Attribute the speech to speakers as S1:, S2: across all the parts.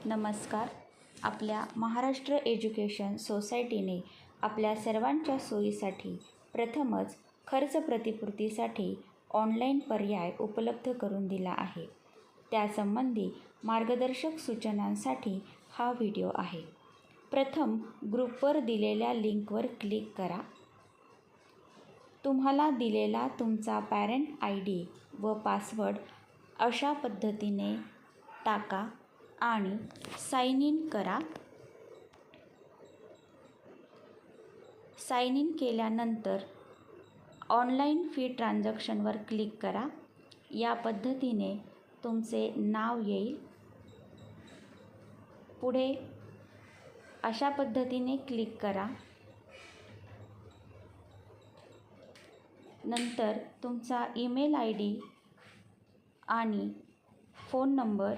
S1: नमस्कार. आपल्या महाराष्ट्र एज्युकेशन सोसायटीने आपल्या सर्वांच्या सोयीसाठी प्रथमच खर्च प्रतिपूर्तीसाठी ऑनलाईन पर्याय उपलब्ध करून दिला आहे. त्यासंबंधी मार्गदर्शक सूचनांसाठी हा व्हिडिओ आहे. प्रथम ग्रुपवर दिलेल्या लिंकवर क्लिक करा. तुम्हाला दिलेला तुमचा पॅरेंट ID व पासवर्ड अशा पद्धतीने टाका आणि साइन इन करा. साइन इन केल्यानंतर ऑनलाईन फी ट्रान्झॅक्शनवर क्लिक करा. या पद्धतीने तुमचे नाव येईल. पुढे अशा पद्धतीने क्लिक करा. नंतर तुमचा ईमेल ID आणि फोन नंबर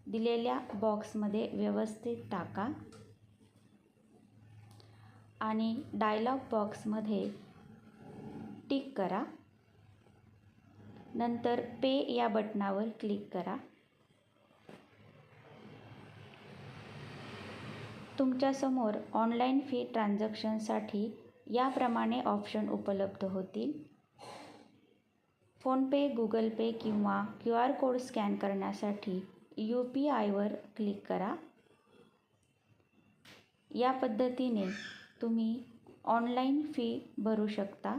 S1: दिलेल्या बॉक्समध्ये व्यवस्थित टाका आणि डायलॉग बॉक्समध्ये टिक करा. नंतर पे या बटनावर क्लिक करा. तुमच्यासमोर ऑनलाईन फी ट्रान्झॅक्शनसाठी याप्रमाणे ऑप्शन उपलब्ध होतील. फोनपे, गुगल पे किंवा QR कोड स्कॅन करण्यासाठी UPIवर क्लिक करा. या पद्धतीने तुम्ही ऑनलाईन फी भरू शकता.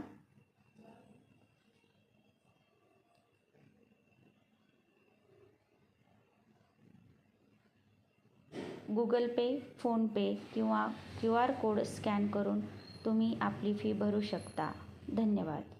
S1: गुगल पे, फोनपे किंवा QR कोड स्कॅन करून तुम्ही आपली फी भरू शकता. धन्यवाद.